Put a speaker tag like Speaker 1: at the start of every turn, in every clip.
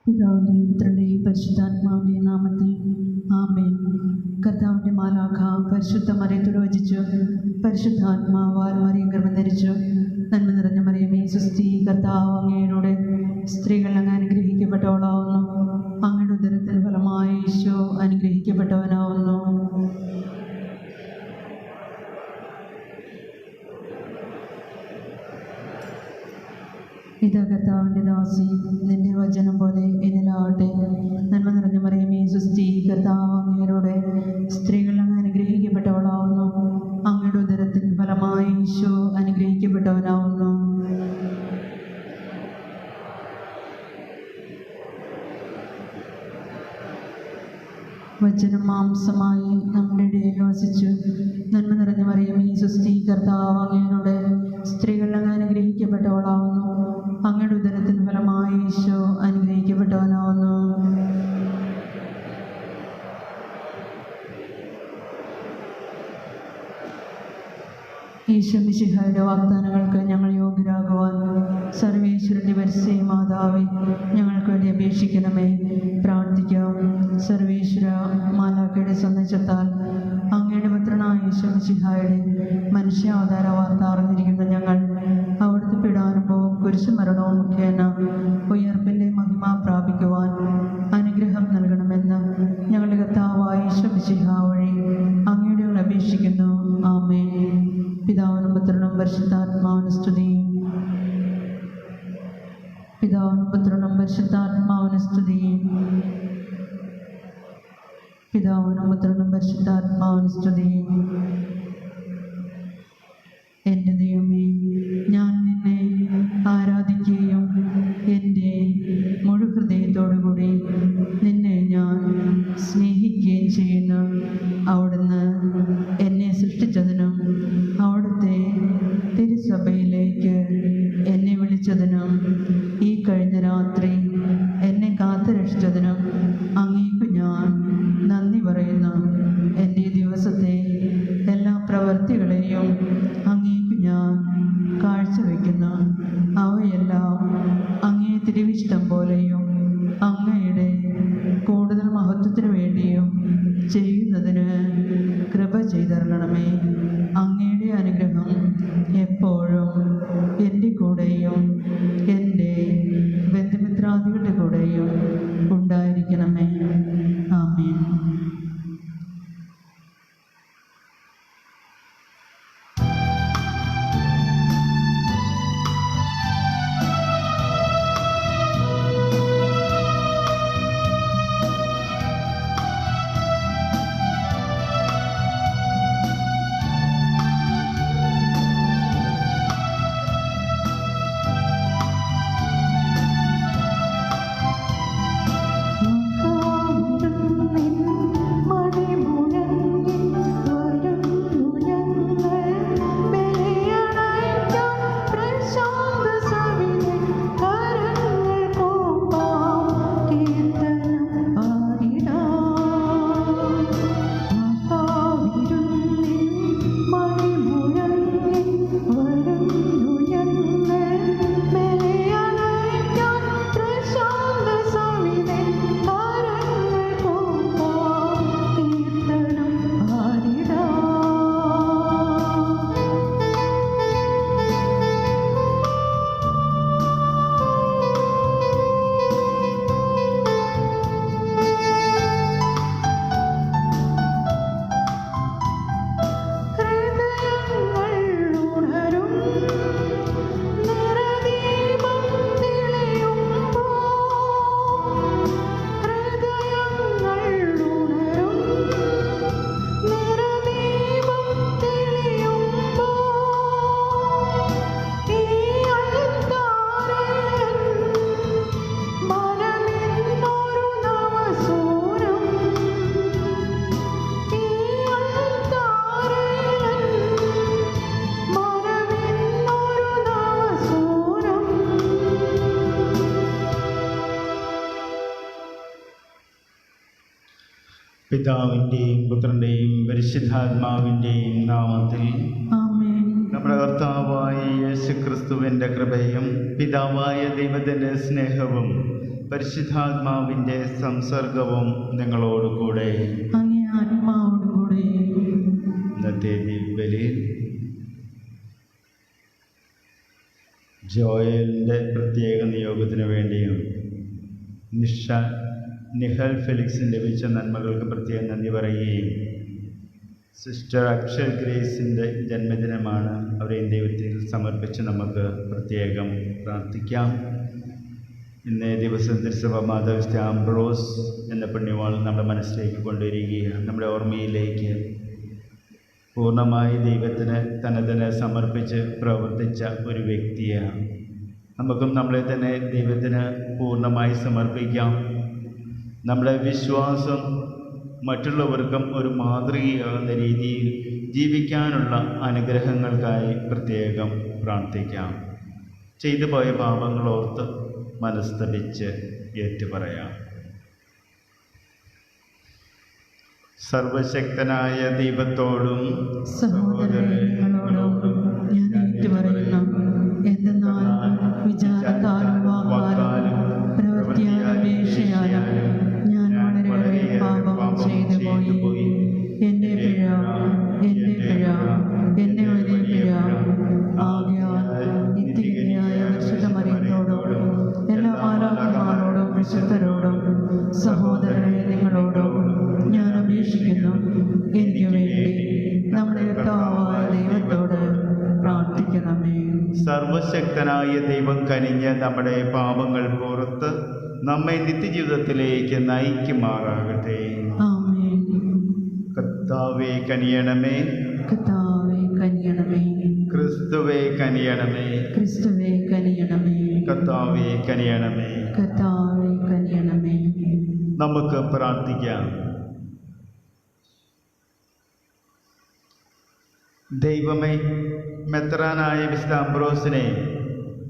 Speaker 1: പിതാവിൻ്റെയും പുത്രൻ്റെയും പരിശുദ്ധാത്മാവിൻ്റെയും നാമത്തിൽ ആമേൻ. കർത്താവിൻ്റെ മാലാഖ പരിശുദ്ധ മറിയത്തോട് വചിച്ചു, പരിശുദ്ധാത്മാവാൽ മറിയം ഗർഭം ധരിച്ചു. നന്മ നിറഞ്ഞ മറിയമേ സ്വസ്തി, കർത്താവ് അങ്ങയോടെ സ്ത്രീകൾ അങ്ങ് അനുഗ്രഹിക്കപ്പെട്ടവളാവുന്നു. അങ്ങയുടെ ഉദരത്തിന് ഫലമായി ഈശോ അനുഗ്രഹിക്കപ്പെട്ടവനാവുന്നു. ഇതാ കർത്താവിൻ്റെ ദാസി, നിന്റെ വചനം പോലെ എന്നിലാവട്ടെ. നന്മ നിറഞ്ഞ മറിയമേ സ്വസ്തി, കർത്താവ് അങ്ങയോടെ സ്ത്രീകൾ അങ്ങ് അനുഗ്രഹിക്കപ്പെട്ടവളാവുന്നു. അങ്ങയുടെ ഉദരത്തിൻ ഫലമായി ഈശോ അനുഗ്രഹിക്കപ്പെട്ടവനാവുന്നു. വചനം മാംസമായി നമ്മുടെ ഇടയിൽ വസിച്ചു. നന്മ നിറഞ്ഞ മറിയമേ സ്വസ്തി, കർത്താവ് അങ്ങയോടെ സ്ത്രീകൾ അങ്ങ് അനുഗ്രഹിക്കപ്പെട്ടവളാവുന്നു. അങ്ങയുടെ ഉദരത്തിന് ഫലമായി ഈശോ അനുഗ്രഹിക്കപ്പെട്ടവനാവുന്നു. ഈശോ മിശിഹായുടെ വാഗ്ദാനങ്ങൾക്ക് ഞങ്ങൾ യോഗ്യരാകുവാൻ സർവേശ്വരൻ്റെ പരിസ്ഥിതി മാതാവേ, ഞങ്ങൾക്ക് വേണ്ടി അപേക്ഷിക്കണമേ. പ്രാർത്ഥിക്കാം. സർവേശ്വര, മാലാഖയുടെ സന്ദേശത്താൽ അങ്ങയുടെ പുത്രനായ ഈശോ മിശിഹായുടെ മനുഷ്യാവതാര വാർത്ത അറിഞ്ഞിരിക്കുന്ന ഞങ്ങൾ അവിടുത്തെ പീഡാനുഭവവും കുരിശുമരണവും മുഖേന ഉയർപ്പിൻ്റെ മഹിമ പ്രാപിക്കുവാൻ അനുഗ്രഹം നൽകണമെന്ന് ഞങ്ങളുടെ കർത്താവായ ഈശോ മിശിഹാ വഴി അങ്ങയുടെ അപേക്ഷിക്കുന്നു. ആമേൻ. പിതാവിനും പുത്രനും പരിശുദ്ധാത്മാവിനും സ്തുതി. പിതാവിനും പുത്രനും പരിശുദ്ധാത്മാവിനും സ്തുതി. പിതാവിനും പുത്രനും പരിശുദ്ധാത്മാവിനും സ്തുതി. എൻ്റെ ദൈവമേ, ഞാൻ നിന്നെ ആരാധിക്കുകയും എൻ്റെ മുഴുഹൃദയത്തോടുകൂടി നിന്നെ ഞാൻ സ്നേഹിക്കുകയും ചെയ്യുന്നു. അവിടുന്ന് എന്നെ സൃഷ്ടിച്ചതിനും അവിടുത്തെ തിരുസഭയിലേക്ക് എന്നെ വിളിച്ചതിനും ഈ കഴിഞ്ഞ രാത്രി എന്നെ കാത്തുരക്ഷിച്ചതിനും അങ്ങേക്കു ഞാൻ നന്ദി പറയുന്നു. എൻ്റെ ദിവസത്തെ എല്ലാ പ്രവൃത്തികളെയും അങ്ങേക്കു ഞാൻ കാഴ്ചവെക്കുന്നു. അവയെല്ലാം അങ്ങേ തിരുവിഷ്ടം പോലെയും അങ്ങയുടെ കൂടുതൽ മഹത്വത്തിനു വേണ്ടിയും ചെയ്യുന്നതിന് കൃപ ചെയ്തരണമേ. അങ്ങയുടെ അനുഗ്രഹം എപ്പോഴും എൻ്റെ കൂടെയും എൻ്റെ ബന്ധുമിത്രാദികളുടെ കൂടെയും ഉണ്ടായിരിക്കണമേ. ആമേൻ.
Speaker 2: പിതാവിൻ്റെയും പുത്രൻ്റെയും പരിശുദ്ധാത്മാവിൻ്റെയും നാമത്തിൽ
Speaker 1: ആമേൻ.
Speaker 2: നമ്മുടെ കർത്താവായ യേശുക്രിസ്തുവിൻ്റെ കൃപയും പിതാവായ ദൈവത്തിൻ്റെ സ്നേഹവും പരിശുദ്ധാത്മാവിൻ്റെ സംസർഗവും നിങ്ങളോടുകൂടെ.
Speaker 1: അങ്ങേ ആത്മാവോടുകൂടെ.
Speaker 2: ഇന്നത്തെ ദിവ്യബലിയിൽ ജോയലിൻ്റെ പ്രത്യേക നിയോഗത്തിന് വേണ്ടിയും നിഹൽ ഫെലിക്സിന് ലഭിച്ച നന്മകൾക്ക് പ്രത്യേകം നന്ദി പറയുകയും, സിസ്റ്റർ അക്ഷർ ഗ്രേസിൻ്റെ ജന്മദിനമാണ്, അവരെയും ദൈവത്തിൽ സമർപ്പിച്ച് നമുക്ക് പ്രത്യേകം പ്രാർത്ഥിക്കാം. ഇന്നേ ദിവസം തിരുസഭ മാതാവ് ആംബ്രോസ് എന്ന പുണ്യവാൾ നമ്മുടെ മനസ്സിലേക്ക് കൊണ്ടുവരികയാണ്. നമ്മുടെ ഓർമ്മയിലേക്ക് പൂർണ്ണമായി ദൈവത്തിന് തന്നെ സമർപ്പിച്ച് പ്രവർത്തിച്ച ഒരു വ്യക്തിയാണ്. നമുക്കും നമ്മളെ തന്നെ ദൈവത്തിന് പൂർണ്ണമായി സമർപ്പിക്കാം. നമ്മുടെ വിശ്വാസം മറ്റുള്ളവർക്കും ഒരു മാതൃകയാകുന്ന രീതിയിൽ ജീവിക്കാനുള്ള അനുഗ്രഹങ്ങൾക്കായി പ്രത്യേകം പ്രാർത്ഥിക്കാം. ചെയ്തു പോയ പാപങ്ങളോർത്ത് മനസ്തപിച്ച് ഏറ്റുപറയാം. സർവശക്തനായ ദൈവത്തോടും
Speaker 1: സഹോദരങ്ങളോടും ഞാൻ ഏറ്റുപറയുന്നു. എന്തെന്നാൽ വിചാരത്താലും വാക്കാലും പ്രവൃത്തിയാലും അപേക്ഷയാലും ഞാൻ വളരെയേറെ പാപം ചെയ്തു പോയി. എൻ്റെ പിഴ, എൻ്റെ വലിയ പിഴ. ആകയാൽ നിത്യകന്യായ പരിശുദ്ധ മറിയത്തോടും എല്ലാ മാലാഖമാരോടും വിശുദ്ധരോടും സഹോദരരെ നിങ്ങളോടും ഞാൻ അപേക്ഷിക്കുന്നു, എനിക്ക് വേണ്ടി നമ്മുടെ കർത്താവായ ദൈവത്തോട് പ്രാർത്ഥിക്കണമേ.
Speaker 2: സർവശക്തനായ ദൈവം കനിഞ്ഞ് നമ്മുടെ പാപങ്ങൾ പുറത്ത് നമ്മെ നിത്യജീവിതത്തിലേക്ക് നയിക്കുമാറാകട്ടെ.
Speaker 1: ആമേൻ.
Speaker 2: കർത്താവേ കനിയണമേ,
Speaker 1: കർത്താവേ കനിയണമേ.
Speaker 2: ക്രിസ്തുവേ കനിയണമേ,
Speaker 1: ക്രിസ്തുവേ കനിയണമേ.
Speaker 2: കർത്താവേ കനിയണമേ.
Speaker 1: കർത്താവേ കനിയണമേ.
Speaker 2: നമുക്ക് പ്രാർത്ഥിക്കാം. ദൈവമേ, മെത്രാനായ വിശുദ്ധ അംബ്രോസിനെ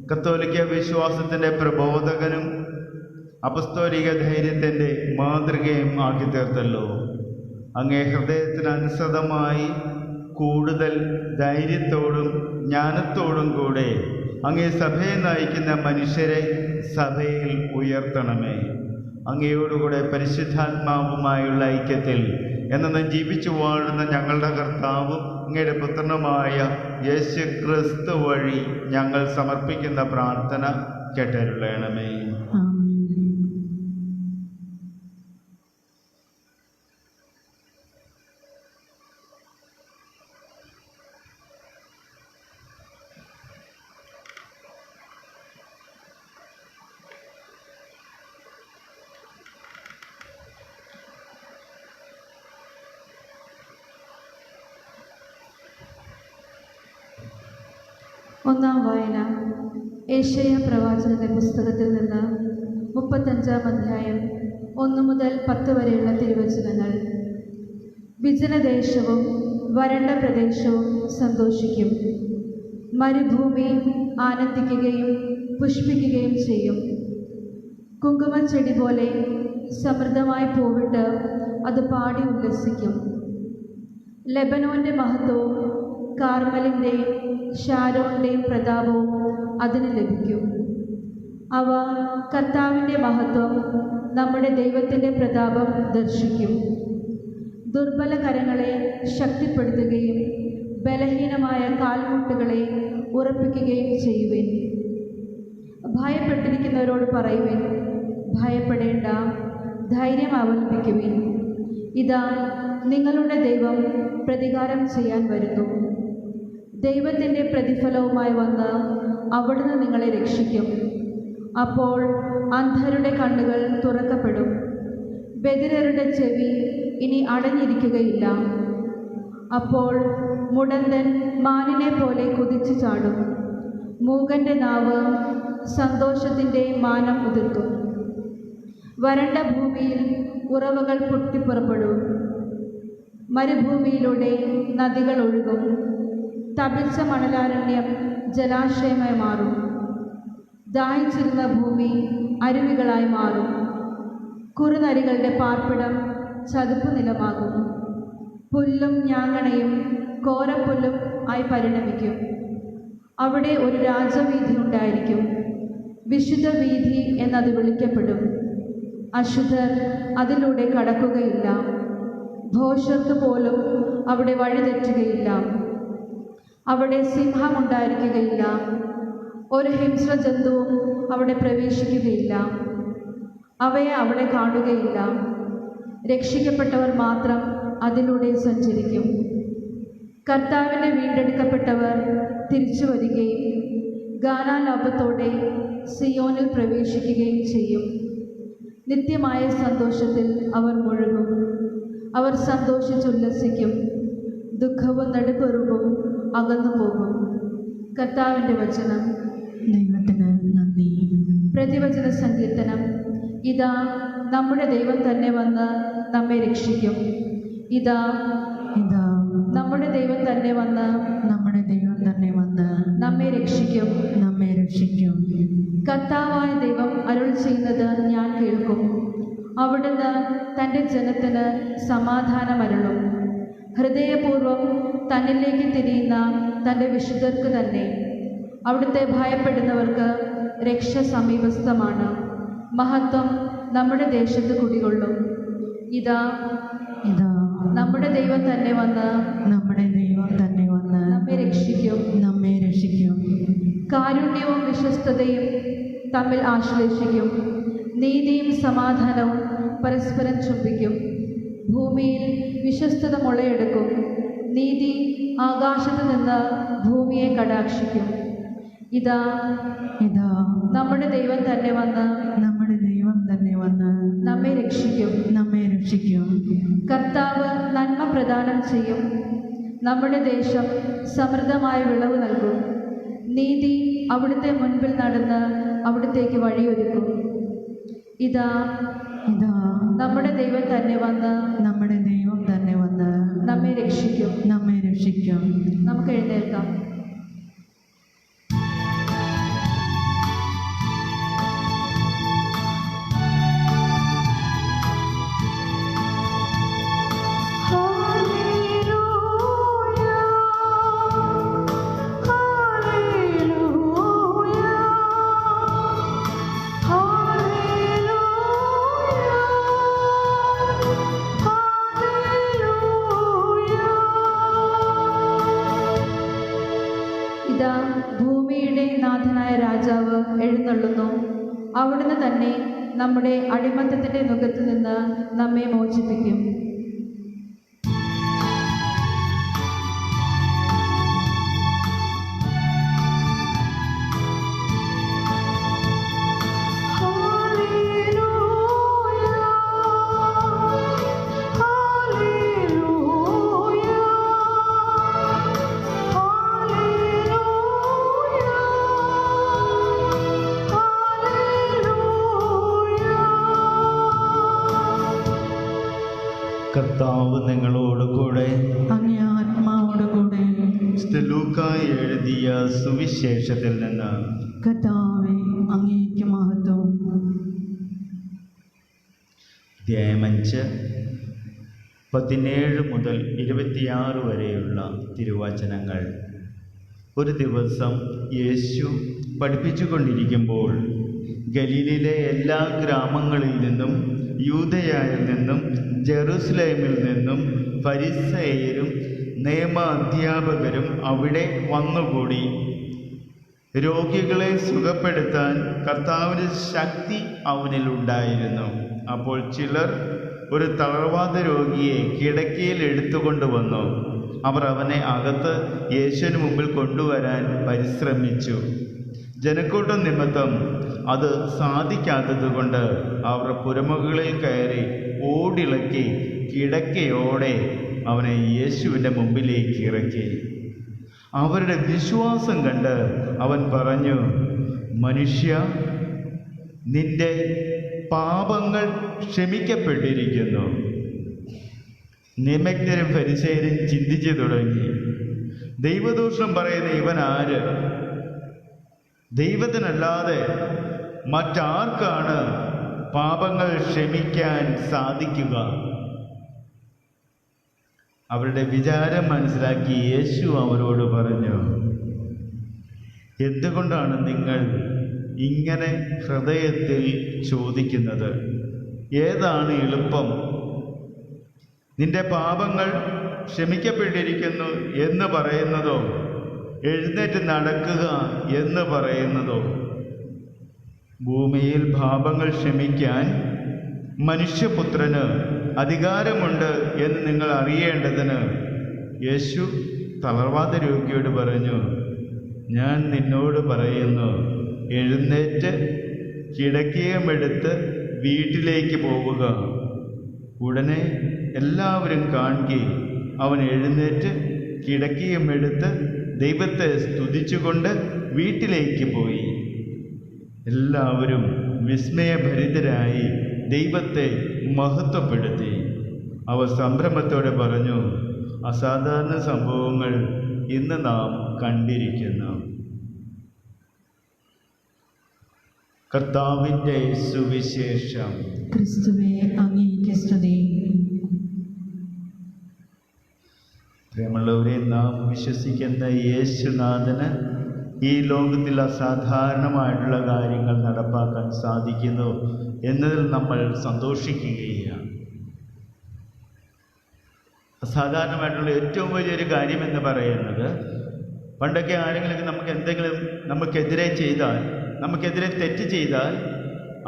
Speaker 2: കത്തോലിക്ക വിശ്വാസത്തിൻ്റെ പ്രബോധകനും അപ്പസ്തോലിക ധൈര്യത്തിൻ്റെ മാതൃകയും ആക്കി തീർത്തല്ലോ. അങ്ങേ ഹൃദയത്തിനനുസൃതമായി കൂടുതൽ ധൈര്യത്തോടും ജ്ഞാനത്തോടും കൂടെ അങ്ങേ സഭയെ നയിക്കുന്ന മനുഷ്യരെ സഭയിൽ ഉയർത്തണമേ. അങ്ങയോടുകൂടെ പരിശുദ്ധാത്മാവുമായുള്ള ഐക്യത്തിൽ എന്നും ജീവിച്ചു വാഴുന്ന ഞങ്ങളുടെ കർത്താവും അങ്ങയുടെ പുത്രനുമായ യേശു ക്രിസ്തു വഴി ഞങ്ങൾ സമർപ്പിക്കുന്ന പ്രാർത്ഥന കേട്ടരുളണമേ.
Speaker 3: ഒന്നാം വായന ഏശയ്യാ പ്രവാചകന്റെ പുസ്തകത്തിൽ നിന്ന് 35-ാം അധ്യായം 1 മുതൽ 10 വരെയുള്ള തിരുവചനങ്ങൾ. വിജനദേശവും വരണ്ട പ്രദേശവും സന്തോഷിക്കും, മരുഭൂമി ആനന്ദിക്കുകയും പുഷ്പിക്കുകയും ചെയ്യും. കുങ്കുമച്ചെടി പോലെ സമൃദ്ധമായി പൂവിട്ട് അത് പാടി ഉല്ലസിക്കും. ലെബനോന്റെ മഹത്വവും കാർമലിൻ്റെയും ഷാരോണിൻ്റെയും പ്രതാപവും അതിന് ലഭിക്കും. അവ കർത്താവിൻ്റെ മഹത്വം, നമ്മുടെ ദൈവത്തിൻ്റെ പ്രതാപം ദർശിക്കും. ദുർബല കരങ്ങളെ ശക്തിപ്പെടുത്തുകയും ബലഹീനമായ കാൽമുട്ടുകളെ ഉറപ്പിക്കുകയും ചെയ്യുവിൻ. ഭയപ്പെട്ടിരിക്കുന്നവരോട് പറയുവിൻ, ഭയപ്പെടേണ്ട, ധൈര്യം അവലംബിക്കുവിൻ. ഇതാ നിങ്ങളുടെ ദൈവം പ്രതികാരം ചെയ്യാൻ വരുന്നു. ദൈവത്തിൻ്റെ പ്രതിഫലവുമായി വന്ന് അവിടുന്ന് നിങ്ങളെ രക്ഷിക്കും. അപ്പോൾ അന്ധരുടെ കണ്ണുകൾ തുറക്കപ്പെടും, ബധിരരുടെ ചെവി ഇനി അടഞ്ഞിരിക്കുകയില്ല. അപ്പോൾ മുടന്തൻ മാനിനെ പോലെ കുതിച്ചു ചാടും, മൂകൻ്റെ നാവ് സന്തോഷത്തിൻ്റെ മാനം ഉതിർക്കും. വരണ്ട ഭൂമിയിൽ ഉറവകൾ പൊട്ടിപ്പുറപ്പെടും, മരുഭൂമിയിലൂടെ നദികൾ ഒഴുകും. തപിച്ച മണലാരണ്യം ജലാശയമായി മാറും, ദാഹിച്ചിരുന്ന ഭൂമി അരുവികളായി മാറും. കുറുനരികളുടെ പാർപ്പിടം ചതുപ്പ് നിലമാകും. പുല്ലും ഞാങ്ങണയും കോരപ്പുല്ലും ആയി പരിണമിക്കും. അവിടെ ഒരു രാജവീഥി ഉണ്ടായിരിക്കും. വിശുദ്ധ വീഥി എന്നത് വിളിക്കപ്പെടും. അശുദ്ധർ അതിലൂടെ കടക്കുകയില്ല. ഭോഷർക്ക് പോലും അവിടെ വഴിതെറ്റുകയില്ല. അവിടെ സിംഹമുണ്ടായിരിക്കുകയില്ല. ഒരു ഹിംസ്രജന്തുവും അവിടെ പ്രവേശിക്കുകയില്ല. അവയെ അവിടെ കാണുകയില്ല. രക്ഷിക്കപ്പെട്ടവർ മാത്രം അതിലൂടെ സഞ്ചരിക്കും. കർത്താവിൻ്റെ വീണ്ടെടുക്കപ്പെട്ടവർ തിരിച്ചു വരികയും ഗാനാലാപത്തോടെ സിയോനിൽ പ്രവേശിക്കുകയും ചെയ്യും. നിത്യമായ സന്തോഷത്തിൽ അവർ മുഴുകും. അവർ സന്തോഷിച്ചുല്ലസിക്കും. ദുഃഖവും നെടുപ്പെറുപ്പും അകന്നു പോകും. കർത്താവിൻ്റെ വചനം.
Speaker 1: ദൈവത്തിന് നന്ദി.
Speaker 3: പ്രതിവചന സങ്കീർത്തനം. ഇതാ നമ്മുടെ ദൈവം തന്നെ വന്ന് നമ്മെ രക്ഷിക്കും. ഇതാ
Speaker 1: ഇതാ
Speaker 3: നമ്മുടെ ദൈവം തന്നെ വന്ന്
Speaker 1: നമ്മുടെ ദൈവം തന്നെ വന്ന്
Speaker 3: നമ്മെ രക്ഷിക്കും.
Speaker 1: നമ്മെ രക്ഷിക്കും.
Speaker 3: കർത്താവായ ദൈവം അരുൾ ചെയ്യുന്നത് ഞാൻ കേൾക്കും. അവിടുന്ന് തൻ്റെ ജനത്തിന് സമാധാനമരുളും. ഹൃദയപൂർവ്വം തന്നിലേക്ക് തിരിയുന്ന തൻ്റെ വിശുദ്ധർക്ക് തന്നെ. അവിടുത്തെ ഭയപ്പെടുന്നവർക്ക് രക്ഷ സമീപസ്ഥമാണ്. മഹത്വം നമ്മുടെ ദേശത്ത് കുടികൊള്ളും. ഇതാ
Speaker 1: ഇതാ
Speaker 3: നമ്മുടെ ദൈവം തന്നെ വന്ന്
Speaker 1: നമ്മുടെ ദൈവം തന്നെ വന്ന്
Speaker 3: നമ്മെ രക്ഷിക്കും.
Speaker 1: നമ്മെ രക്ഷിക്കും.
Speaker 3: കാരുണ്യവും വിശ്വസ്തതയും തമ്മിൽ ആശ്ലേഷിക്കും. നീതിയും സമാധാനവും പരസ്പരം ചുംബിക്കും. ഭൂമിയിൽ വിശ്വസ്തത മുളയെടുക്കും. നീതി ആകാശത്ത് നിന്ന് ഭൂമിയെ കടാക്ഷിക്കും. ഇതാ
Speaker 1: ഇതാ
Speaker 3: നമ്മുടെ ദൈവം തന്നെ വന്ന്
Speaker 1: നമ്മുടെ ദൈവം തന്നെ വന്ന്
Speaker 3: നമ്മെ രക്ഷിക്കും.
Speaker 1: നമ്മെ രക്ഷിക്കും.
Speaker 3: കർത്താവ് നന്മ പ്രദാനം ചെയ്യും. നമ്മുടെ ദേശം സമൃദ്ധമായ വിളവ് നൽകും. നീതി അവിടുത്തെ മുൻപിൽ നടന്ന് അവിടുത്തേക്ക് വഴിയൊരുക്കും. ഇതാ
Speaker 1: ഇതാ
Speaker 3: നമ്മുടെ ദൈവം തന്നെ വന്ന്
Speaker 1: നമ്മുടെ ദൈവം തന്നെ വന്ന്
Speaker 3: നമ്മെ രക്ഷിക്കും.
Speaker 1: നമ്മെ രക്ഷിക്കും.
Speaker 3: നമുക്ക് എഴുന്നേൽക്കാം. ഇതാ ഭൂമിയുടെ നാഥനായ രാജാവ് എഴുന്നള്ളുന്നു. അവിടുന്ന് തന്നെ നമ്മുടെ അടിമത്തത്തിൻ്റെ നുകത്തിൽ നിന്ന് നമ്മെ മോചിപ്പിക്കും.
Speaker 2: കർത്താവ് നിങ്ങളോട് കൂടെ.
Speaker 1: അങ്ങേ ആത്മാവോട് കൂടെ.
Speaker 2: ലൂക്കായി എഴുതിയ സുവിശേഷത്തിൽ നിന്ന്.
Speaker 1: കർത്താവേ, അങ്ങേക്ക് മഹത്വം.
Speaker 2: അധ്യായം 5 17 മുതൽ 26 വരെയുള്ള തിരുവചനങ്ങൾ. ഒരു ദിവസം യേശു പഠിപ്പിച്ചുകൊണ്ടിരിക്കുമ്പോൾ ഗലീലയിലെ എല്ലാ ഗ്രാമങ്ങളിൽ നിന്നും യൂദയായിൽ നിന്നും ജെറുസലേമിൽ നിന്നും ഫരിസേയരും നിയമ അധ്യാപകരും അവിടെ വന്നുകൂടി. രോഗികളെ സുഖപ്പെടുത്താൻ കർത്താവിൻ്റെ ശക്തി അവനിലുണ്ടായിരുന്നു. അപ്പോൾ ചിലർ ഒരു തളർവാദ രോഗിയെ കിടക്കയിൽ എടുത്തുകൊണ്ടുവന്നു. അവർ അവനെ അകത്ത് യേശുവിന് മുമ്പിൽ കൊണ്ടുവരാൻ പരിശ്രമിച്ചു. ജനക്കൂട്ടം നിമിത്തം അത് സാധിക്കാത്തതുകൊണ്ട് അവർ പുരമുകളിൽ കയറി ഓടിളക്കി കിടക്കയോടെ അവനെ യേശുവിൻ്റെ മുമ്പിലേക്ക് ഇറക്കി. അവരുടെ വിശ്വാസം കണ്ട് അവൻ പറഞ്ഞു, മനുഷ്യ, നിന്റെ പാപങ്ങൾ ക്ഷമിക്കപ്പെട്ടിരിക്കുന്നു. നിമഗ്നരും ഫരിസേയരും ചിന്തിച്ചു തുടങ്ങി, ദൈവദൂഷണം പറയുന്ന ഇവൻ ആര്? ദൈവത്തിനല്ലാതെ മറ്റാർക്കാണ് പാപങ്ങൾ ക്ഷമിക്കാൻ സാധിക്കുക? അവരുടെ വിചാരം മനസ്സിലാക്കി യേശു അവരോട് പറഞ്ഞു, എന്തുകൊണ്ടാണ് നിങ്ങൾ ഇങ്ങനെ ഹൃദയത്തിൽ ചോദിക്കുന്നത്? ഏതാണ് എളുപ്പം? നിന്റെ പാപങ്ങൾ ക്ഷമിക്കപ്പെട്ടിരിക്കുന്നു എന്ന് പറയുന്നതോ, എഴുന്നേറ്റ് നടക്കുക എന്ന് പറയുന്നതോ? ഭൂമിയിൽ പാപങ്ങൾ ക്ഷമിക്കാൻ മനുഷ്യപുത്രന് അധികാരമുണ്ട് എന്ന് നിങ്ങൾ അറിയേണ്ടതിന് യേശു തളർവാദ രോഗിയോട് പറഞ്ഞു, ഞാൻ നിന്നോട് പറയുന്നു, എഴുന്നേറ്റ് കിടക്കയുമെടുത്ത് വീട്ടിലേക്ക് പോവുക. ഉടനെ എല്ലാവരും കാണുകയും അവൻ എഴുന്നേറ്റ് കിടക്കയുമെടുത്ത് ദൈവത്തെ സ്തുതിച്ചുകൊണ്ട് വീട്ടിലേക്ക് പോയി. എല്ലാവരും വിസ്മയഭരിതരായി ദൈവത്തെ മഹത്വപ്പെടുത്തി. അവർ സംഭ്രമത്തോടെ പറഞ്ഞു, അസാധാരണ സംഭവങ്ങൾ ഇന്ന് നാം കണ്ടിരിക്കുന്നു. കർത്താവിൻ്റെ സുവിശേഷം.
Speaker 1: ക്രിസ്തുവേ, അങ്ങേയ്ക്ക് സ്തുതി.
Speaker 2: പ്രിയമുള്ളവരെ, നാം വിശ്വസിക്കുന്ന യേശുനാഥന് ഈ ലോകത്തിൽ അസാധാരണമായിട്ടുള്ള കാര്യങ്ങൾ നടപ്പാക്കാൻ സാധിക്കുന്നു എന്നതിൽ നമ്മൾ സന്തോഷിക്കുകയാണ്. അസാധാരണമായിട്ടുള്ള ഏറ്റവും വലിയൊരു കാര്യമെന്ന് പറയുന്നത്, പണ്ടൊക്കെ ആരെങ്കിലും നമുക്കെതിരെ ചെയ്താൽ, നമുക്കെതിരെ തെറ്റ് ചെയ്താൽ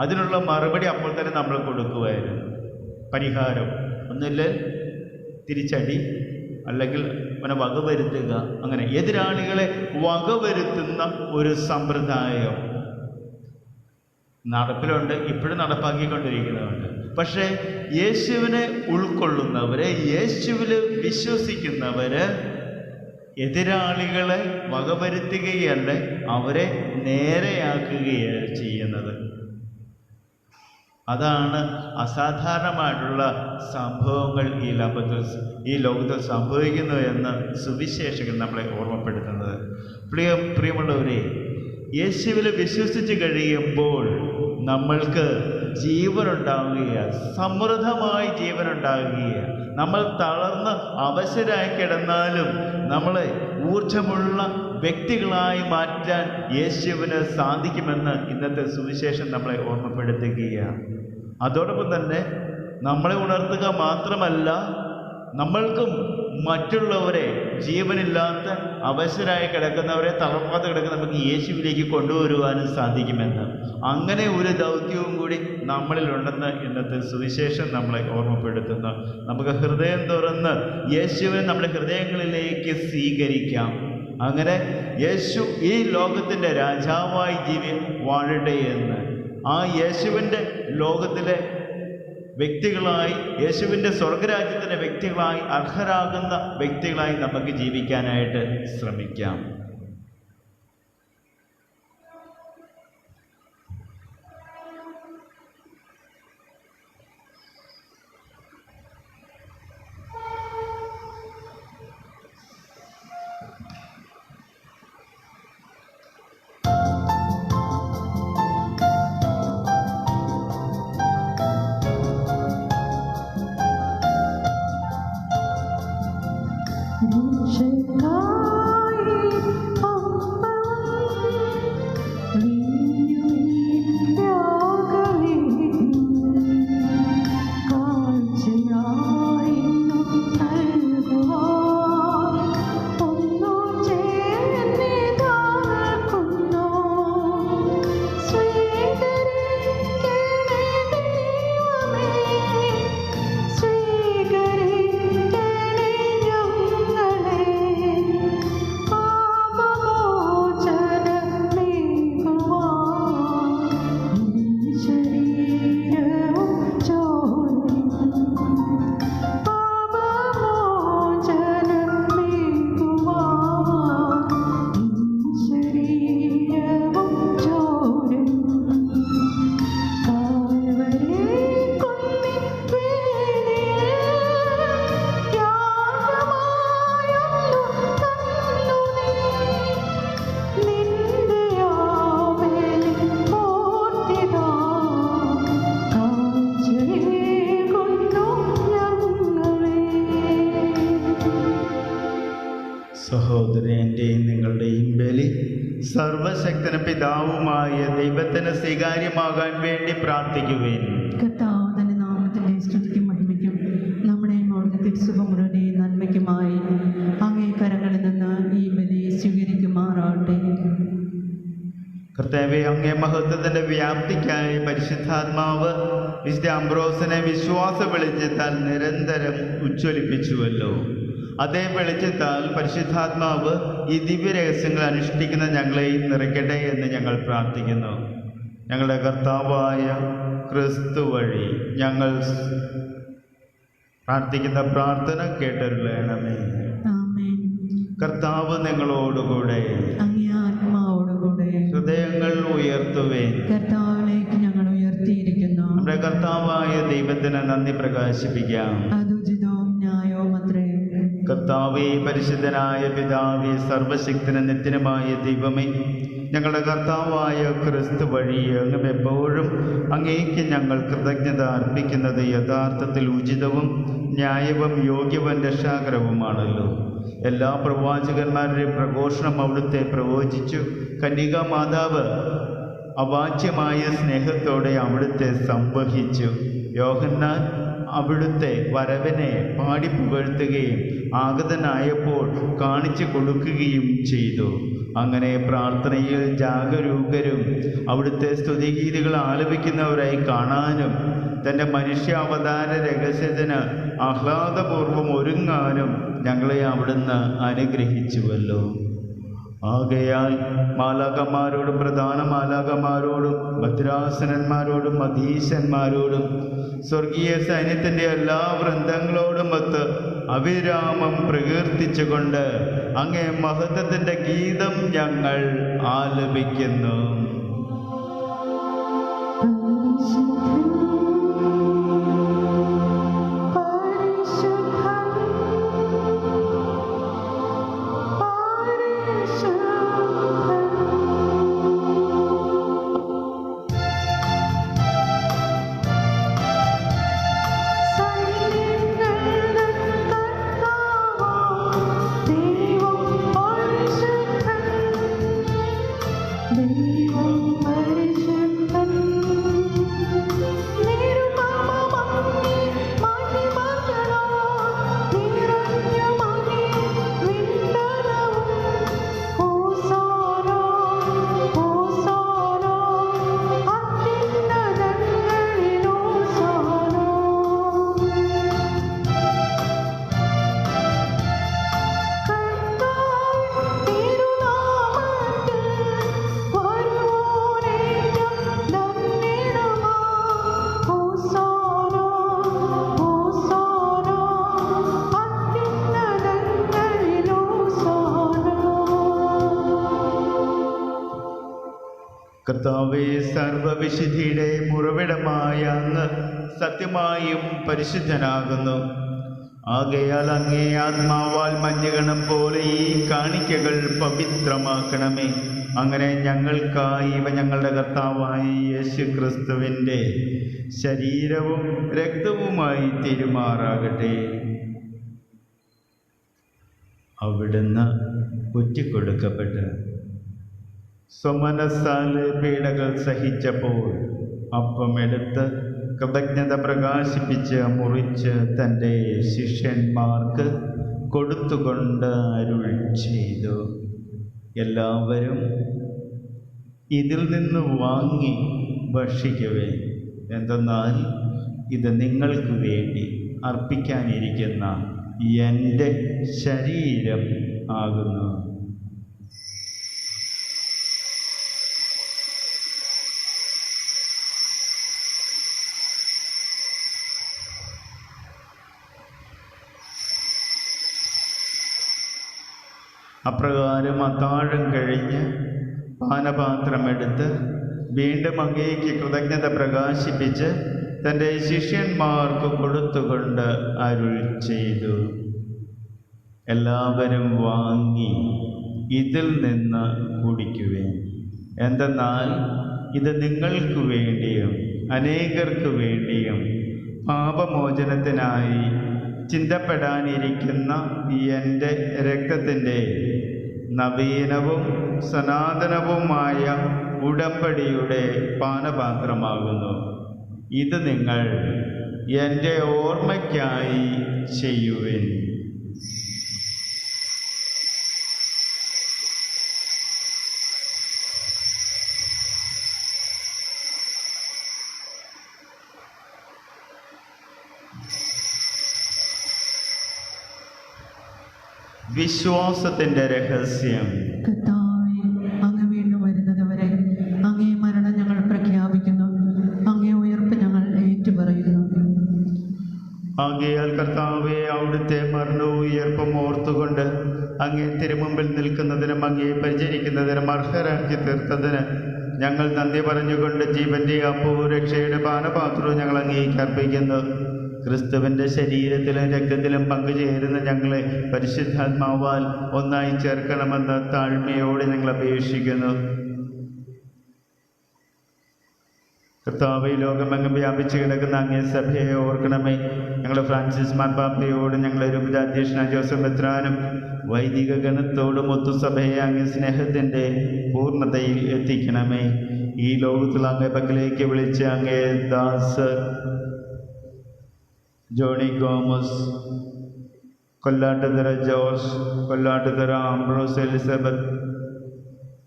Speaker 2: അതിനുള്ള മറുപടി അപ്പോൾ തന്നെ നമ്മൾ കൊടുക്കുമായിരുന്നു. പരിഹാരം ഒന്നില്ല, തിരിച്ചടി, അല്ലെങ്കിൽ അവനെ വകവരുത്തുക. അങ്ങനെ എതിരാളികളെ വകവരുത്തുന്ന ഒരു സമ്പ്രദായം നടപ്പിലുണ്ട്, ഇപ്പോഴും നടപ്പാക്കിക്കൊണ്ടിരിക്കുന്നുണ്ട്. പക്ഷേ യേശുവിനെ ഉൾക്കൊള്ളുന്നവര്, യേശുവിൽ വിശ്വസിക്കുന്നവര് എതിരാളികളെ വകവരുത്തുകയല്ല, അവരെ നേരെയാക്കുകയാണ് ചെയ്യുന്നത്. അതാണ് അസാധാരണമായിട്ടുള്ള സംഭവങ്ങൾ ഈ ലോകത്തിൽ സംഭവിക്കുന്നു എന്ന് സുവിശേഷകൻ നമ്മളെ ഓർമ്മപ്പെടുത്തുന്നത്. പ്രിയമുള്ളവരെ, യേശുവിൽ വിശ്വസിച്ച് കഴിയുമ്പോൾ നമ്മൾക്ക് ജീവനുണ്ടാവുകയാണ്, സമൃദ്ധമായി ജീവനുണ്ടാവുകയാണ്. നമ്മൾ തളർന്ന് അവശരായി കിടന്നാലും നമ്മളെ ഊർജമുള്ള വ്യക്തികളായി മാറ്റാൻ യേശുവിന് സാധിക്കുമെന്ന് ഇന്നത്തെ സുവിശേഷം നമ്മളെ ഓർമ്മപ്പെടുത്തുകയാണ്. അതോടൊപ്പം തന്നെ നമ്മളെ ഉണർത്തുക മാത്രമല്ല, നമ്മൾക്കും മറ്റുള്ളവരെ, ജീവനില്ലാത്ത അവശരായി കിടക്കുന്നവരെ, തളർവാതെ കിടക്കുന്ന നമുക്ക് യേശുവിലേക്ക് കൊണ്ടുവരുവാനും സാധിക്കുമെന്ന്, അങ്ങനെ ഒരു ദൗത്യവും കൂടി നമ്മളിലുണ്ടെന്ന് ഇന്നത്തെ സുവിശേഷം നമ്മളെ ഓർമ്മപ്പെടുത്തുന്നു. നമുക്ക് ഹൃദയം തുറന്ന് യേശുവിനെ നമ്മുടെ ഹൃദയങ്ങളിലേക്ക് സ്വീകരിക്കാം. അങ്ങനെ യേശു ഈ ലോകത്തിൻ്റെ രാജാവായി വാഴട്ടെ എന്ന്, ആ യേശുവിൻ്റെ ലോകത്തിലെ വ്യക്തികളായി, യേശുവിൻ്റെ സ്വർഗരാജ്യത്തിൻ്റെ വ്യക്തികളായി, അർഹരാകുന്ന വ്യക്തികളായി നമുക്ക് ജീവിക്കാനായിട്ട് ശ്രമിക്കാം.
Speaker 1: രക്ഷകായി
Speaker 2: സർവശക്തനും പിതാവുമായ ദൈവത്തിന് സ്വീകാര്യമാകാൻ വേണ്ടി പ്രാർത്ഥിക്കുവേൻ.
Speaker 1: കർത്താവ് തന്റെ നാമത്തിന്റെ സ്തുതിക്കും മഹിമയ്ക്കും നമ്മുടെയും അവിടുത്തെ തിരുസുഖം മുഴുവനെയും നന്മയ്ക്കുമായി അങ്ങേ കരങ്ങളിൽ നിന്ന് ഈ ബലി സ്വീകരിക്കുമാറാട്ടെ.
Speaker 2: കർത്താവേ, അങ്ങേ മഹത്വത്തിന്റെ വ്യാപ്തിക്കായി പരിശുദ്ധാത്മാവ് വിശുദ്ധ അംബ്രോസിനെ വിശ്വാസ വെളിച്ചത്താൽ നിരന്തരം ഉജ്ജ്വലിപ്പിച്ചുവല്ലോ. അതേ വെളിച്ചത്താൽ പരിശുദ്ധാത്മാവ് ഈ ദിവ്യരഹസ്യങ്ങൾ അനുഷ്ഠിക്കുന്ന ഞങ്ങളെയും നിറയ്ക്കട്ടെ എന്ന് ഞങ്ങൾ പ്രാർത്ഥിക്കുന്നു. ഞങ്ങളുടെ കർത്താവായ ക്രിസ്തു വഴി ഞങ്ങൾ പ്രാർത്ഥിക്കുന്ന പ്രാർത്ഥന കേട്ടരുളണമേ.
Speaker 1: ആമേൻ.
Speaker 2: കർത്താവ് നിങ്ങളോടുകൂടെ,
Speaker 1: അങ്ങേ ആത്മാവോടുകൂടെ.
Speaker 2: ഹൃദയങ്ങൾ ഉയർത്തുവേൻ.
Speaker 1: കർത്താവിലേക്ക് ഞങ്ങൾ ഉയർത്തിയിരിക്കുന്നു.
Speaker 2: നമ്മുടെ കർത്താവായ ദൈവത്തിന് നന്ദി പ്രകാശിപ്പിക്കാം.
Speaker 1: അതുചിതവും ന്യായവും അത്രേ.
Speaker 2: കർത്താവേ, പരിശുദ്ധനായ പിതാവേ, സർവശക്തനും നിത്യനുമായ ദൈവമേ, ഞങ്ങളുടെ കർത്താവായ ക്രിസ്തു വഴി അങ്ങ് എപ്പോഴും അങ്ങേക്ക് ഞങ്ങൾ കൃതജ്ഞത അർപ്പിക്കുന്നത് യഥാർത്ഥത്തിൽ ഉചിതവും ന്യായവും യോഗ്യവും രക്ഷാകരവുമാണല്ലോ. എല്ലാ പ്രവാചകന്മാരുടെയും പ്രഘോഷണം അവിടുത്തെ പ്രവചിച്ചു. കന്യകാ മാതാവ് അവാച്യമായ സ്നേഹത്തോടെ അവിടുത്തെ സംവഹിച്ചു. യോഹന്നാൻ അവിടുത്തെ വരവിനെ പാടി പുകഴ്ത്തുകയും ആഗതനായപ്പോൾ കാണിച്ചു കൊടുക്കുകയും ചെയ്തു. അങ്ങനെ പ്രാർത്ഥനയിൽ ജാഗരൂകരും അവിടുത്തെ സ്തുതിഗീതികൾ ആലപിക്കുന്നവരായി കാണാനും തൻ്റെ മനുഷ്യാവതാര രഹസ്യത്തിന് ആഹ്ലാദപൂർവ്വം ഒരുങ്ങാനും ഞങ്ങളെ അവിടുന്ന് അനുഗ്രഹിച്ചുവല്ലോ. ആകയാൽ മാലാഖമാരോടും പ്രധാന മാലാഖമാരോടും ഭദ്രാസനന്മാരോടും അധീശന്മാരോടും സ്വർഗീയ സൈന്യത്തിൻ്റെ എല്ലാ വൃന്ദങ്ങളോടും ഒത്ത് അവിരാമം പ്രകീർത്തിച്ചുകൊണ്ട് അങ്ങേ മഹത്വത്തിൻ്റെ ഗീതം ഞങ്ങൾ ആലപിക്കുന്നു. കർത്താവേ, സർവവിശുദ്ധിയുടെ ഉറവിടമായ അങ്ങ് സത്യമായും പരിശുദ്ധനാകുന്നു. ആകയാൽ അങ്ങേ ആത്മാവാൽ മഞ്ഞുകണം പോലെ ഈ കാണിക്കകൾ പവിത്രമാക്കണമേ. അങ്ങനെ ഞങ്ങൾക്കായി ഇവ ഞങ്ങളുടെ കർത്താവായ യേശു ക്രിസ്തുവിൻ്റെ ശരീരവും രക്തവുമായി തീരുമാറാകട്ടെ. അവിടുന്ന് ഒറ്റിക്കൊടുക്കപ്പെട്ട് സ്വമനസ്സാലെ പീഡകൾ സഹിച്ചപ്പോൾ അപ്പമെടുത്ത് കൃതജ്ഞത പ്രകാശിപ്പിച്ച് മുറിച്ച് തൻ്റെ ശിഷ്യന്മാർക്ക് കൊടുത്തുകൊണ്ട് അരുൾ ചെയ്തു, എല്ലാവരും ഇതിൽ നിന്ന് വാങ്ങി ഭക്ഷിക്കുവേ. എന്തെന്നാൽ ഇത് നിങ്ങൾക്ക് വേണ്ടി അർപ്പിക്കാനിരിക്കുന്ന എൻ്റെ ശരീരം ആകുന്നു. അപ്രകാരം അത്താഴം കഴിഞ്ഞ് പാനപാത്രമെടുത്ത് വീണ്ടും അങ്ങേക്ക് കൃതജ്ഞത പ്രകാശിപ്പിച്ച് തൻ്റെ ശിഷ്യന്മാർക്ക് കൊടുത്തുകൊണ്ട് അരുൾ ചെയ്തു, എല്ലാവരും വാങ്ങി ഇതിൽ നിന്ന് കുടിക്കുവേൻ. എന്തെന്നാൽ ഇത് നിങ്ങൾക്ക് വേണ്ടിയും അനേകർക്ക് വേണ്ടിയും പാപമോചനത്തിനായി ചിന്തപ്പെടാനിരിക്കുന്ന എൻ്റെ രക്തത്തിൻ്റെ നവീനവും സനാതനവുമായ ഉടമ്പടിയുടെ പാനപാത്രമാകുന്നു. ഇത് നിങ്ങൾ എൻ്റെ ഓർമ്മയ്ക്കായി ചെയ്യുവിൻ. വിശ്വാസത്തിൻ്റെ രഹസ്യം.
Speaker 1: കർത്താവേ, അങ്ങ് വീണ്ടും വരുന്നതുവരെ അങ്ങേ മരണം ഞങ്ങൾ പ്രഖ്യാപിക്കുന്നു, അങ്ങേ ഉയർപ്പ് ഞങ്ങൾ ഏറ്റുപറയുന്നു.
Speaker 2: ആകയാൽ കർത്താവേ, അവിടുത്തെ മരണവും ഉയർപ്പും ഓർത്തുകൊണ്ട് അങ്ങേ തിരുമുമ്പിൽ നിൽക്കുന്നതിനും അങ്ങേ പരിചരിക്കുന്നതിനും അർഹരാക്കി തീർത്തതിന് ഞങ്ങൾ നന്ദി പറഞ്ഞുകൊണ്ട് ജീവന്റെ അപ്പവും രക്ഷയുടെ പാനപാത്രവും ഞങ്ങൾ അങ്ങേക്ക് അർപ്പിക്കുന്നു. ക്രിസ്തുവിൻ്റെ ശരീരത്തിലും രക്തത്തിലും പങ്കുചേരുന്ന ഞങ്ങളെ പരിശുദ്ധാത്മാവാൽ ഒന്നായി ചേർക്കണമെന്ന് താഴ്മയോടെ ഞങ്ങൾ അപേക്ഷിക്കുന്നു. കർത്താവേ, ലോകമെങ്ങും വ്യാപിച്ചു കിടക്കുന്ന അങ്ങേ സഭയെ ഓർക്കണമേ. ഞങ്ങൾ ഫ്രാൻസിസ് മാർപ്പാപ്പയോടും ഞങ്ങളെ രൂപതാധ്യക്ഷനായ ജോസഫ് മെത്രാനും വൈദിക ഗണത്തോടും ഒത്തുസഭയെ അങ്ങേ സ്നേഹത്തിൻ്റെ പൂർണ്ണതയിൽ എത്തിക്കണമേ. ഈ ലോകത്തിൽ അങ്ങേ പക്കലേക്ക് വിളിച്ച് അങ്ങേ Das Johnny Gomez, Kollattuthara George, Kollattuthara Ambrose Elizabeth,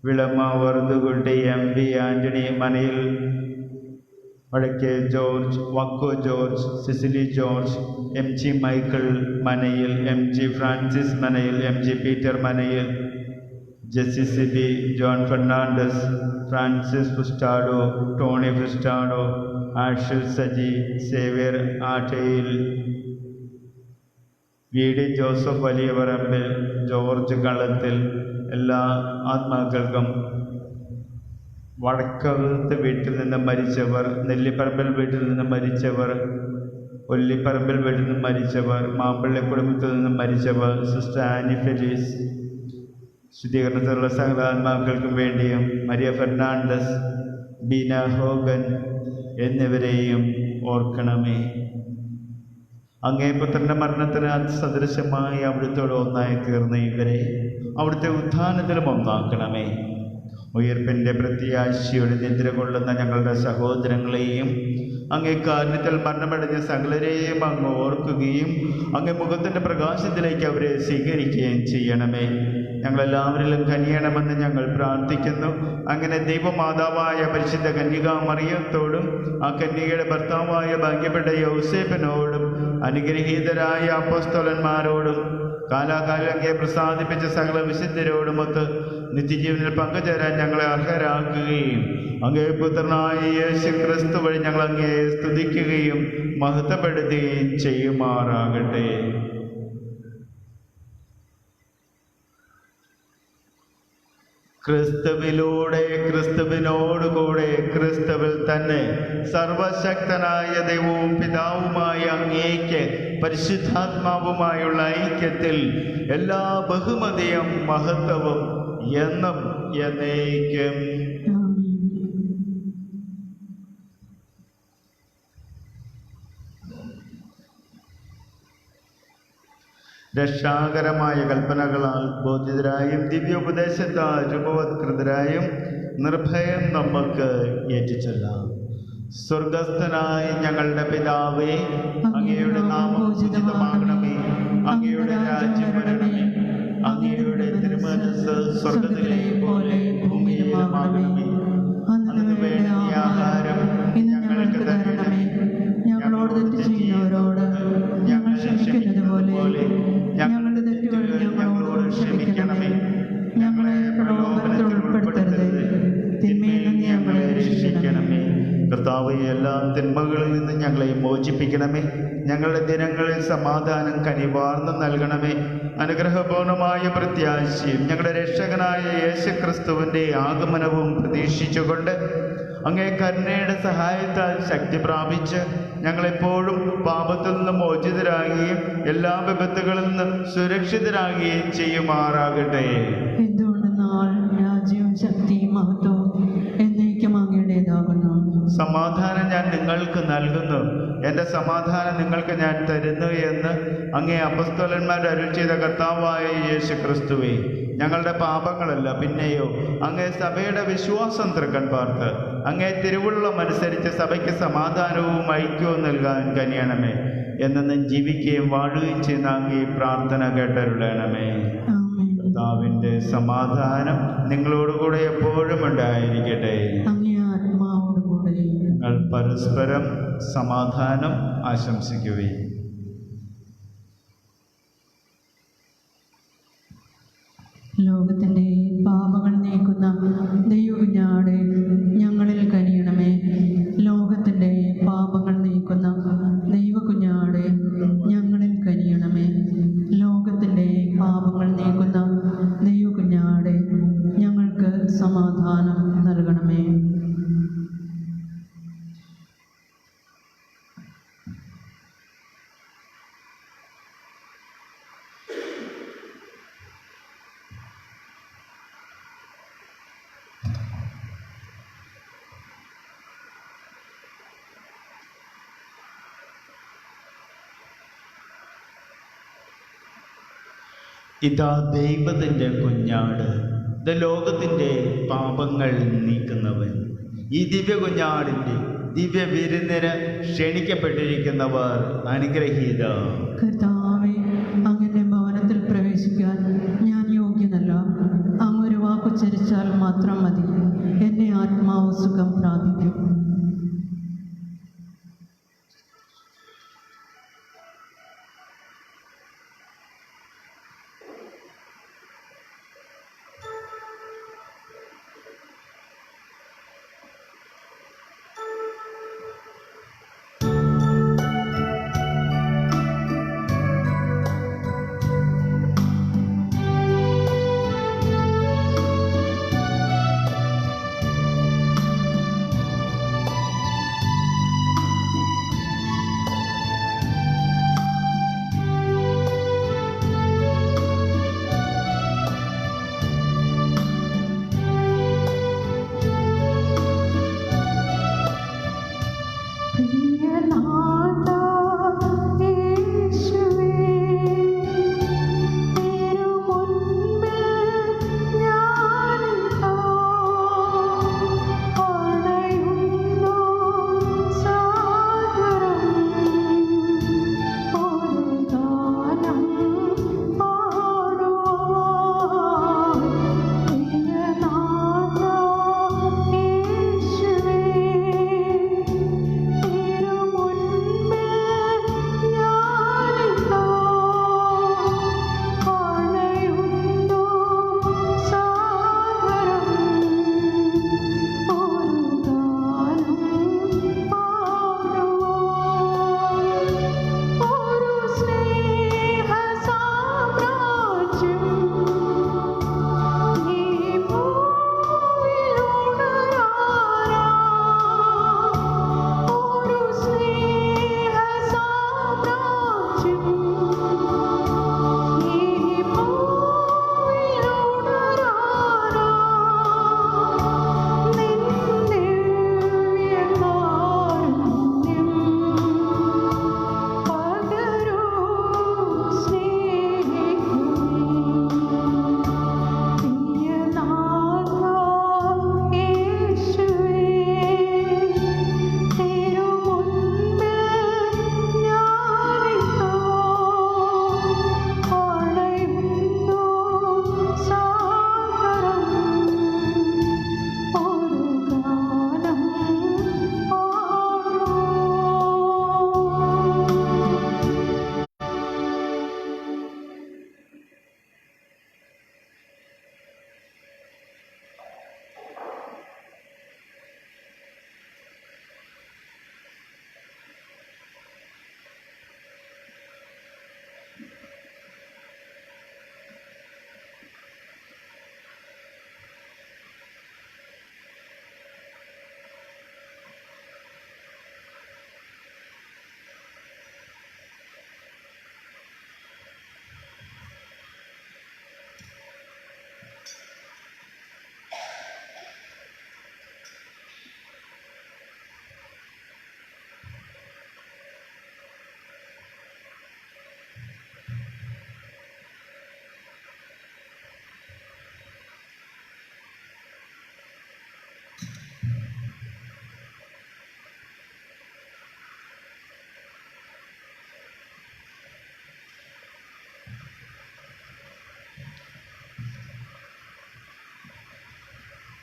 Speaker 2: Vilama Varuthukutty, MP Antony, Manayil Vadakke George, Vakko George, Cicily George, MG Michael Manayil, MG Francis Manayil, MG Peter Manayil, Jessy Sibi, John Fernandez, Francis Furtado, Tony Furtado, Ashil Saji, Xavier Attayil, VD Joseph Valiya Parambil, George കളത്തിൽ, എല്ലാ ആത്മാക്കൾക്കും, വടക്കകത്ത് വീട്ടിൽ നിന്ന് മരിച്ചവർ, നെല്ലിപ്പറമ്പിൽ വീട്ടിൽ നിന്ന് മരിച്ചവർ, ഒല്ലിപ്പറമ്പിൽ വീട്ടിൽ നിന്ന് മരിച്ചവർ, മാമ്പള്ളി കുടുംബത്തിൽ നിന്ന് മരിച്ചവർ, സിസ്റ്റർ ആനി ഫെലീസ്, ശുദ്ധീകരണത്തിലുള്ള സകല ആത്മാക്കൾക്കും വേണ്ടിയും മരിയ ഫെർണാണ്ടസ്, ബീന ഹോഗൻ എന്നിവരെയും ഓർക്കണമേ. അങ്ങേ പുത്രൻ്റെ മരണത്തിന് സദൃശമായി അവിടുത്തോട് ഒന്നായി തീർന്ന ഇവരെ അവിടുത്തെ ഉത്ഥാനത്തിലും ഒന്നാക്കണമേ. ഉയർപ്പിൻ്റെ പ്രത്യാശയോടെ നിദ്ര കൊള്ളുന്ന ഞങ്ങളുടെ സഹോദരങ്ങളെയും അങ്ങേ കാരുണ്യത്തിൽ മരണമടഞ്ഞ സകലരെയും അങ്ങ് ഓർക്കുകയും അങ്ങേ മുഖത്തിൻ്റെ പ്രകാശത്തിലേക്ക് അവരെ സ്വീകരിക്കുകയും ചെയ്യണമേ. ഞങ്ങളെല്ലാവരിലും കനിയണമെന്ന് ഞങ്ങൾ പ്രാർത്ഥിക്കുന്നു. അങ്ങനെ ദൈവമാതാവായ പരിശുദ്ധ കന്യകാ മറിയത്തോടും ആ കന്യകയുടെ ഭർത്താവായ ഭാഗ്യപ്പെട്ട യൗസേപ്പിനോടും അനുഗ്രഹീതരായ അപ്പോസ്തലന്മാരോടും കാലാകാലം അങ്ങേ പ്രസാദിപ്പിച്ച സകല വിശുദ്ധരോടുമൊത്ത് നിത്യജീവനിൽ പങ്കുചേരാൻ ഞങ്ങളെ അർഹരാക്കുകയും അങ്ങേ പുത്രനായ യേശു ക്രിസ്തു വഴി ഞങ്ങൾ അങ്ങേ സ്തുതിക്കുകയും മഹത്വപ്പെടുത്തുകയും ചെയ്യുമാറാകട്ടെ. ക്രിസ്തുവിലൂടെ, ക്രിസ്തുവിനോടുകൂടെ, ക്രിസ്തുവിൽ തന്നെ സർവശക്തനായ ദൈവവും പിതാവുമായ അങ്ങേക്ക് പരിശുദ്ധാത്മാവുമായുള്ള ഐക്യത്തിൽ എല്ലാ ബഹുമതിയും മഹത്വവും എന്നും എന്നേക്കും. രക്ഷാകരമായ കൽപ്പനകളാൽ ബോധിതരായും ദിവ്യോപദേശത്താൽ രൂപവത്കൃതരായും നിർഭയം നമുക്ക് ഏറ്റുചൊല്ലാം. സ്വർഗസ്ഥനായ ഞങ്ങളുടെ പിതാവേ, അങ്ങയുടെ നാമം ഉചിതമാകണമേ, അങ്ങയുടെ രാജ്യം വരണമേ, അങ്ങയുടെ തിരുമനസ്സ് സ്വർഗത്തിലെ പോലെ ഭൂമിയിലുമാകണമേ. അന്ന് വേണ്ട ആഹാരം ഞങ്ങൾക്ക് തരണമേ. ഞങ്ങളോട് തെറ്റ് ചെയ്യുന്നവരോട് ഞങ്ങൾ ക്ഷമിക്കുന്നത് പോലെ ഞങ്ങളുടെ തെറ്റുകൾ ഞങ്ങളോട് ക്ഷമിക്കണമേ. ഞങ്ങളെ പ്രലോഭനത്തിൽ ഉൾപ്പെടുത്തരുത്, തിന്മയിൽ നിന്ന് ഞങ്ങളെ രക്ഷിക്കണമേ. കർത്താവേ, എല്ലാ തിന്മകളിൽ നിന്ന് ഞങ്ങളെ മോചിപ്പിക്കണമേ. ഞങ്ങളുടെ ദിനങ്ങളിൽ സമാധാനം കനിവാർന്ന് നൽകണമേ. അനുഗ്രഹപൂർണമായ പ്രത്യാശയും ഞങ്ങളുടെ രക്ഷകനായ യേശു ക്രിസ്തുവിൻ്റെ ആഗമനവും പ്രതീക്ഷിച്ചുകൊണ്ട് അങ്ങേ കരുണയുടെ സഹായത്താൽ ശക്തി പ്രാപിച്ച് ഞങ്ങളെപ്പോഴും പാപത്തിൽ നിന്ന് മോചിതരാകുകയും എല്ലാ വിപത്തുകളിൽ നിന്ന് സുരക്ഷിതരാകുകയും ചെയ്യുമാറാകട്ടെ.
Speaker 1: എന്തുകൊണ്ടെന്നാൽ രാജ്യവും ശക്തിയും മഹത്വവും എന്നേക്കും അങ്ങയുടേതാകുന്നു.
Speaker 2: സമാധാനം ഞാൻ നിങ്ങൾക്ക് നൽകുന്നു, എൻ്റെ സമാധാനം നിങ്ങൾക്ക് ഞാൻ തരുന്നു എന്ന് അങ്ങേ അപ്പസ്തോലന്മാർ അരുൾ ചെയ്ത കർത്താവായ യേശു ക്രിസ്തുവേ, ഞങ്ങളുടെ പാപങ്ങളല്ല, പിന്നെയോ അങ്ങേ സഭയുടെ വിശ്വാസം തൃക്കൺ പാർത്ത് അങ്ങേ തിരുവുള്ളമനുസരിച്ച് സഭയ്ക്ക് സമാധാനവും ഐക്യവും നൽകാൻ കനിയണമേ. എന്നും ജീവിക്കുകയും വാഴുകയും ചെയ്യുന്ന അങ്ങേ പ്രാർത്ഥന കേട്ടരുളണമേ. കർത്താവിൻ്റെ സമാധാനം നിങ്ങളോടുകൂടെ എപ്പോഴും ഉണ്ടായിരിക്കട്ടെ. നിങ്ങൾ പരസ്പരം സമാധാനം ആശംസിക്കുകയും.
Speaker 1: ലോകത്തിൻ്റെ പാപങ്ങൾ നീക്കുന്ന ദൈവകുഞ്ഞാടെ ഞങ്ങളിൽ കനിയണമേ. ലോകത്തിൻ്റെ പാപങ്ങൾ നീക്കുന്ന ദൈവകുഞ്ഞാടെ ഞങ്ങളിൽ കനിയണമേ. ലോകത്തിൻ്റെ പാപങ്ങൾ നീക്കുന്ന ദൈവകുഞ്ഞാടെ ഞങ്ങൾക്ക് സമാധാനം നൽകണമേ.
Speaker 2: ഇതാ ദൈവത്തിൻ്റെ കുഞ്ഞാട്, ഇത് ലോകത്തിൻ്റെ പാപങ്ങൾ നീക്കുന്നവൻ. ഈ ദിവ്യ കുഞ്ഞാടിൻ്റെ ദിവ്യ വിരുന്നിന് ക്ഷണിക്കപ്പെട്ടിരിക്കുന്നവർ അനുഗ്രഹീത.
Speaker 1: കർത്താവേ, അങ്ങയുടെ ഭവനത്തിൽ പ്രവേശിക്കാൻ ഞാൻ യോഗ്യനല്ല. അങ്ങ് ഒരു വാക്കുച്ചരിച്ചാൽ മാത്രം മതി, എൻ്റെ ആത്മാവ് സുഖം പ്രാപിക്കും.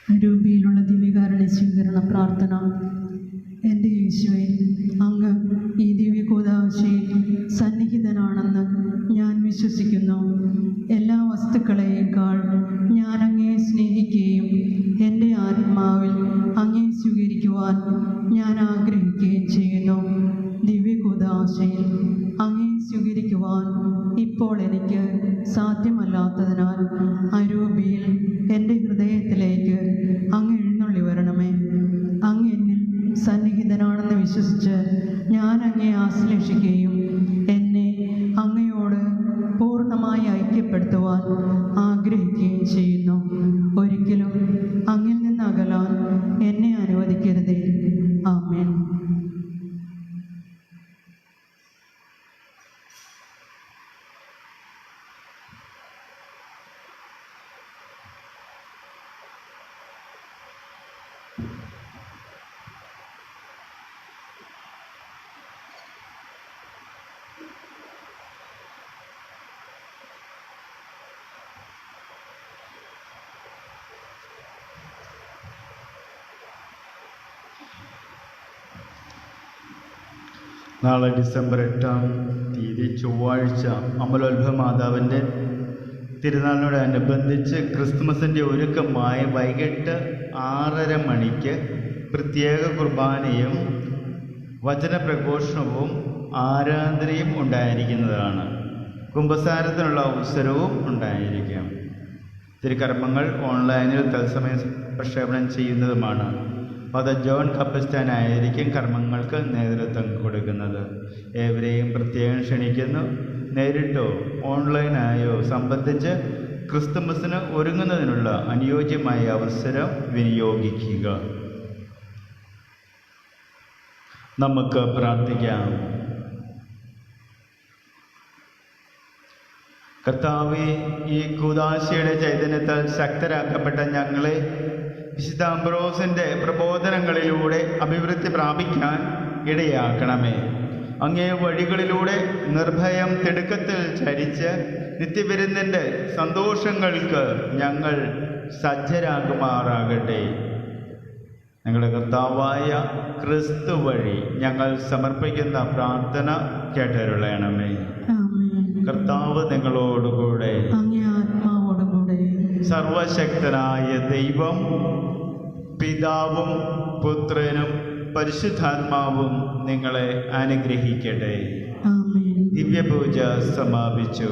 Speaker 1: രൂപയിലുള്ള ദിവ്യകാരുണ്യ സ്വീകരണ പ്രാർത്ഥന. എൻ്റെ യേശുവേ, അങ്ങ് ഈ ദിവ്യകൂദാശയിൽ സന്നിഹിതനാണെന്ന് ഞാൻ വിശ്വസിക്കുന്നു. എല്ലാ വസ്തുക്കളെയേക്കാൾ ഞാൻ അങ്ങയെ സ്നേഹിക്കുകയും എൻ്റെ ആത്മാവിൽ അങ്ങയെ സ്വീകരിക്കുവാൻ ഞാൻ ആഗ്രഹിക്കുകയും ചെയ്യുന്നു. ദിവ്യകൂദാശയിൽ അങ്ങയെ സ്വീകരിക്കുവാൻ ഇപ്പോൾ എനിക്ക് സാധ്യമല്ലാത്തതിനാൽ അരൂപിയിൽ എൻ്റെ ഹൃദയത്തിലേക്ക് അങ്ങ് എഴുന്നള്ളി വരണമേ. അങ്ങ് എന്നിൽ സന്നിഹിതനാണെന്ന് വിശ്വസിച്ച് ഞാൻ അങ്ങയെ ആശ്ലേഷിക്കുകയും എന്നെ അങ്ങയോട് പൂർണ്ണമായി ഐക്യപ്പെടുത്തുവാൻ ആഗ്രഹിക്കുകയും ചെയ്യുന്നു. ഒരിക്കലും അങ്ങിൽ നിന്ന് അകലാൻ എന്നെ അനുവദിക്കരുതേ. ആമേൻ.
Speaker 2: നാളെ ഡിസംബർ 8-ാം തീയതി ചൊവ്വാഴ്ച അമലോത്ഭവ മാതാവിൻ്റെ തിരുനാളിനോടനുബന്ധിച്ച് ക്രിസ്തുമസിൻ്റെ ഒരുക്കമായി വൈകിട്ട് 6:30 മണിക്ക് പ്രത്യേക കുർബാനയും വചനപ്രഘോഷണവും ആരാധനയും ഉണ്ടായിരിക്കുന്നതാണ്. കുമ്പസാരത്തിനുള്ള അവസരവും ഉണ്ടായിരിക്കും. തിരുക്കർമ്മങ്ങൾ ഓൺലൈനിൽ തത്സമയം പ്രക്ഷേപണം ചെയ്യുന്നതുമാണ്. ഫാദർ ജോൺ കപ്പസ്റ്റാൻ ആയിരിക്കും കർമ്മങ്ങൾക്ക് നേതൃത്വം കൊടുക്കുന്നത്. ഏവരെയും പ്രത്യേകം ക്ഷണിക്കുന്നു. നേരിട്ടോ ഓൺലൈനായോ സംബന്ധിച്ച് ക്രിസ്തുമസിന് ഒരുങ്ങുന്നതിനുള്ള അനുയോജ്യമായ അവസരം വിനിയോഗിക്കുക. നമുക്ക് പ്രാർത്ഥിക്കാം. കർത്താവേ, ഈ കൂദാശയുടെ ചൈതന്യത്താൽ ശക്തരാക്കപ്പെട്ട ഞങ്ങളെ വിശുദ്ധ അംബ്രോസിൻ്റെ പ്രബോധനങ്ങളിലൂടെ അഭിവൃദ്ധി പ്രാപിക്കാൻ ഇടയാക്കണമേ. അങ്ങേ വഴികളിലൂടെ നിർഭയം തിടുക്കത്തിൽ ചരിച്ച് നിത്യവിരുന്നിൻ്റെ സന്തോഷങ്ങൾക്ക് ഞങ്ങൾ സജ്ജരാകുമാറാകട്ടെ. ഞങ്ങളുടെ കർത്താവായ ക്രിസ്തു വഴി ഞങ്ങൾ സമർപ്പിക്കുന്ന പ്രാർത്ഥന കേട്ടരുളയണമേ. കർത്താവ് നിങ്ങളോടുകൂടെ, സർവശക്തനായ ദൈവം പിതാവും പുത്രനും പരിശുദ്ധാത്മാവും നിങ്ങളെ അനുഗ്രഹിക്കട്ടെ. ദിവ്യപൂജ സമാപിച്ചു.